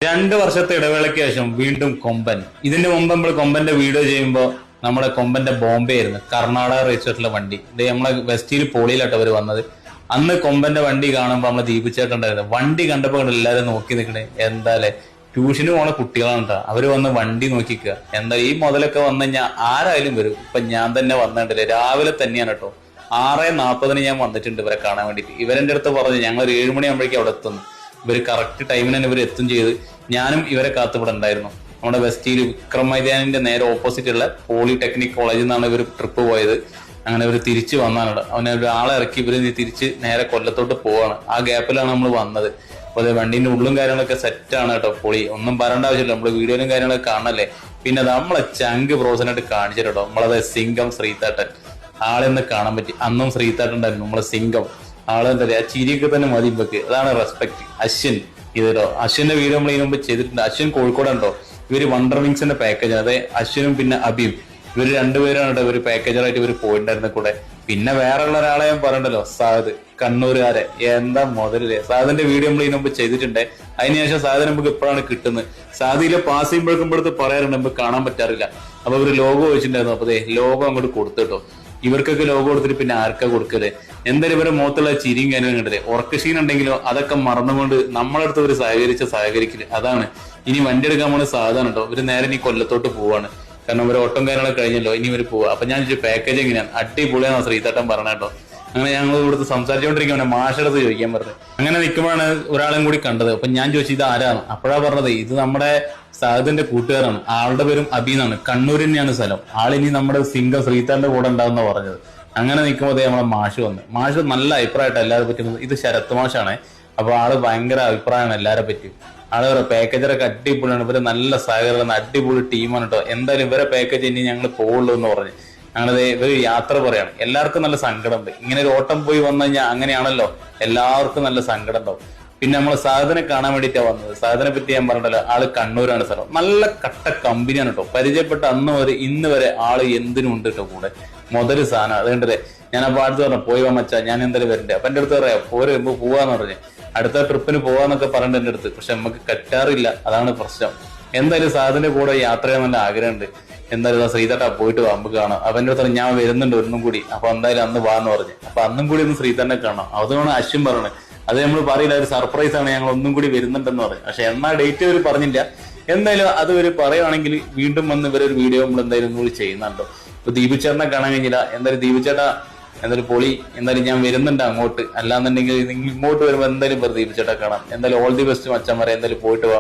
2 വർഷത്തെ ഇടവേളയ്ക്ക് ശേഷം വീണ്ടും കൊമ്പൻ. ഇതിന് മുമ്പ് നമ്മൾ കൊമ്പന്റെ വീഡിയോ ചെയ്യുമ്പോൾ നമ്മുടെ കൊമ്പന്റെ ബോംബെ ആയിരുന്നു, കർണാടക രജിസ്ട്രേഷനിലെ വണ്ടി. ഇത് നമ്മളെ വെസ്റ്റീൽ പോളിയിലാട്ടോ അവർ വന്നത്. അന്ന് കൊമ്പന്റെ വണ്ടി കാണുമ്പോൾ നമ്മളെ ദീപിച്ചേട്ടുണ്ടായിരുന്നു. വണ്ടി കണ്ടപ്പോൾ എല്ലാവരും നോക്കി നിൽക്കണേ. എന്തായാലേ ട്യൂഷന് പോണ കുട്ടികളാണ് കേട്ടോ. അവര് വന്ന് വണ്ടി നോക്കിക്കുക. എന്താ ഈ മുതലൊക്കെ വന്നു കഴിഞ്ഞാൽ ആരായാലും വരും. ഇപ്പൊ ഞാൻ തന്നെ വന്നിട്ടില്ലേ, രാവിലെ തന്നെയാണ് കേട്ടോ. 6:40 ഞാൻ വന്നിട്ടുണ്ട് ഇവരെ കാണാൻ വേണ്ടിയിട്ട്. ഇവരെന്റെ അടുത്ത് പറഞ്ഞു ഞങ്ങൾ ഒരു 7 മണിയാകുമ്പോഴേക്കും അവിടെ എത്തുന്നു. ഇവര് കറക്റ്റ് ടൈമിന് തന്നെ ഇവർ എത്തും ചെയ്ത്. ഞാനും ഇവരെ കാത്തിവിടെ ഉണ്ടായിരുന്നു. നമ്മുടെ വെസ്റ്റീൽ വിക്രം മൈതാനിന്റെ നേരെ ഓപ്പോസിറ്റ് ഉള്ള പോളിടെക്നിക് കോളേജിൽ നിന്നാണ് ഇവർ ട്രിപ്പ് പോയത്. അങ്ങനെ ഇവർ തിരിച്ചു വന്നാണ്. അവനെ ഒരാളെ ഇറക്കി ഇവര് തിരിച്ച് നേരെ കൊല്ലത്തോട്ട് പോവാണ്. ആ ഗ്യാപ്പിലാണ് നമ്മൾ വന്നത്. അപ്പോൾ അത് വണ്ടീന്റെ ഉള്ളും കാര്യങ്ങളൊക്കെ സെറ്റാണ് കേട്ടോ. പൊളി, ഒന്നും പറയേണ്ട ആവശ്യമില്ല. നമ്മള് വീഡിയോയിലും കാര്യങ്ങളൊക്കെ കാണണല്ലേ. പിന്നെ അത് നമ്മളെ ചങ്ക് ബ്രോസനായിട്ട് കാണിച്ചു കേട്ടോ. നമ്മളത് സിംഗം ശ്രീതാട്ടൻ ആളെന്ന് കാണാൻ പറ്റി. അന്നും ശ്രീതാട്ടൻ ഉണ്ടായിരുന്നു നമ്മളെ സിംഗം. ആളെന്താ ആ ചിരിയൊക്കെ തന്നെ മതി ഇപ്പൊക്ക്. അതാണ് റെസ്പെക്ട്. അശ്വിൻ ഇതോ അശ്വിന്റെ വീഡിയോ നമ്മൾ ഇതിനു മുമ്പ് ചെയ്തിട്ടുണ്ട്. അശ്വിൻ കോഴിക്കോടുണ്ടോ. ഇവര് വണ്ടർ വിങ്സിന്റെ പാക്കേജ്, അതായത് അശ്വിനും പിന്നെ അബിയും, ഇവര് രണ്ടുപേരാണ് കേട്ടോ ഇവര് പാക്കേജറായിട്ട് ഇവര് പോയിട്ടുണ്ടായിരുന്ന കൂടെ. പിന്നെ വേറെ ഉള്ള ഒരാളെ ഞാൻ പറയണ്ടല്ലോ, സാദ് കണ്ണൂരുകാരെ. എന്താ മുതലേ. സാദിന്റെ വീഡിയോ നമ്മൾ ഇതിനു മുമ്പ് ചെയ്തിട്ടുണ്ട്. അതിനുശേഷം സാദ് നമുക്ക് ഇപ്പോഴാണ് കിട്ടുന്നത്. സാദിയിലെ പാസ് ചെയ്യുമ്പോഴേക്കുമ്പോഴത്ത് പറയാറുണ്ട്, നമുക്ക് കാണാൻ പറ്റാറില്ല. അപ്പൊ ഇവര് ലോഗോ വെച്ചിട്ടുണ്ടായിരുന്നു. അപ്പൊ ലോഗോ അങ്ങോട്ട് കൊടുത്തിട്ടോ. ഇവർക്കൊക്കെ ലോഗോ കൊടുത്തിട്ട് പിന്നെ ആർക്കാ കൊടുക്കല്. എന്തായാലും ഇവരുടെ മുഖത്തുള്ള ചിരിയും കാര്യങ്ങളും കണ്ടത്. ഉറക്കക്ഷീൺ ഉണ്ടെങ്കിലോ അതൊക്കെ മറന്നുകൊണ്ട് നമ്മളടുത്ത് ഇവര് സഹകരിക്കില്ല. അതാണ്. ഇനി വണ്ടി എടുക്കാൻ പോണ സാധാരണ കേട്ടോ. ഇവര് നേരെ ഇനി കൊല്ലത്തോട്ട് പോവാണ്. കാരണം ഇവര് ഓട്ടം കാര്യങ്ങളൊക്കെ കഴിഞ്ഞല്ലോ. ഇനി ഇവര് പോവാ. അപ്പൊ ഞാൻ പാക്കേജ് എങ്ങനെയാണ് അടിപൊളിയാണെന്ന് ശ്രീതട്ടൻ പറഞ്ഞ കേട്ടോ. അങ്ങനെ ഞങ്ങൾ ഇവിടുത്തെ സംസാരിച്ചുകൊണ്ടിരിക്കുമ്പോൾ മാഷടുത്ത് ചോദിക്കാൻ പറഞ്ഞത്. അങ്ങനെ നിൽക്കുമ്പോഴാണ് ഒരാളും കൂടി കണ്ടത്. അപ്പൊ ഞാൻ ചോദിച്ചു ഇത് ആരാണ്. അപ്പോഴാ പറഞ്ഞത് ഇത് നമ്മുടെ സാദിന്റെ കൂട്ടുകാരാണ്. ആളുടെ പേരും അബി എന്നാണ്. കണ്ണൂർ തന്നെയാണ് സ്ഥലം. ആളിനി നമ്മുടെ സിംഗം ശ്രീതാന്റെ കൂടെ ഉണ്ടാവുന്ന പറഞ്ഞത്. അങ്ങനെ നിൽക്കുമ്പോൾ നമ്മളെ മാഷ് വന്ന്. മാഷ് നല്ല അഭിപ്രായമായിട്ട് എല്ലാവരെ പറ്റുന്നത്. ഇത് ശരത് മാഷാണ്. അപ്പൊ ആള് ഭയങ്കര അഭിപ്രായമാണ് എല്ലാരെ പറ്റി. ആള് പാക്കേജറൊക്കെ അടിപൊളിയാണ്. ഇവര് നല്ല സഹകരണം, അടിപൊളി ടീമാണ് കേട്ടോ. എന്തായാലും ഇവരെ പാക്കേജ് ഇനി ഞങ്ങൾ പോവുള്ളൂ എന്ന് പറഞ്ഞു. ഞങ്ങളത് ഇവര് യാത്ര പറയാണ്. എല്ലാവർക്കും നല്ല സങ്കടമുണ്ട്. ഇങ്ങനെ ഒരു ഓട്ടം പോയി വന്നു കഴിഞ്ഞാൽ അങ്ങനെയാണല്ലോ, എല്ലാവർക്കും നല്ല സങ്കടം ഉണ്ടാവും. പിന്നെ നമ്മൾ സാധനെ കാണാൻ വേണ്ടിയിട്ടാണ് വന്നത്. സാധനെ പറ്റി ഞാൻ പറഞ്ഞല്ലോ, ആള് കണ്ണൂരാണ് സ്ഥലം. നല്ല കട്ട കമ്പനിയാണ് കേട്ടോ. പരിചയപ്പെട്ട അന്ന് വരെ ഇന്ന് വരെ ആള് എന്തിനും ഉണ്ട് കേട്ടോ കൂടെ. മുതല് സാധനം അതുകൊണ്ടേ ഞാൻ അപ്പൊ അടുത്ത് പറഞ്ഞു പോയി വച്ചാ ഞാൻ എന്തായാലും വരണ്ടേ. അപ്പൊ എന്റെ അടുത്ത് പറയാം പോരെ പോവാന്ന് പറഞ്ഞു. അടുത്ത ട്രിപ്പിന് പോവാന്നൊക്കെ പറഞ്ഞിട്ട് എന്റെ അടുത്ത്. പക്ഷെ നമുക്ക് കറ്റാറില്ല, അതാണ് പ്രശ്നം. എന്തായാലും സാധന്റെ കൂടെ യാത്ര ചെയ്യാൻ നല്ല ആഗ്രഹമുണ്ട്. എന്തായാലും ശ്രീതട്ട പോയിട്ട് വാ നമുക്ക് കാണാം. അവന്റെ അടുത്ത് ഞാൻ വരുന്നുണ്ട് ഒന്നും കൂടി. അപ്പൊ എന്തായാലും അന്ന് വാന്ന് പറഞ്ഞു. അപ്പൊ അന്നും കൂടി ഒന്ന് ശ്രീതന്നെ കാണാം. അതുകൊണ്ട് അശ്വിൻ പറഞ്ഞത്. അത് നമ്മൾ പറയില്ല, ഒരു സർപ്രൈസ് ആണ്, ഞങ്ങൾ ഒന്നും കൂടി വരുന്നുണ്ടെന്ന് പറഞ്ഞു. പക്ഷെ എന്നാ ഡേറ്റ് ഇവർ പറഞ്ഞില്ല. എന്തായാലും അത് ഇവര് പറയുവാണെങ്കിൽ വീണ്ടും വന്ന് ഇവരൊരു വീഡിയോ നമ്മൾ എന്തായാലും കൂടി ചെയ്യുന്നുണ്ടോ. ഇപ്പൊ ദീപിച്ചേട്ടനെ കാണാൻ കഴിഞ്ഞില്ല. എന്തായാലും ദീപിച്ചേട്ടാ എന്തായാലും പൊളി. എന്തായാലും ഞാൻ വരുന്നുണ്ട് അങ്ങോട്ട്. അല്ലാന്നുണ്ടെങ്കിൽ ഇങ്ങോട്ട് വരുമ്പോൾ എന്തായാലും ദീപിച്ചേട്ടാ കാണാം. എന്തായാലും ഓൾ ദി ബെസ്റ്റ് മച്ചന്മാരെ. എന്തായാലും പോയിട്ട് വാ.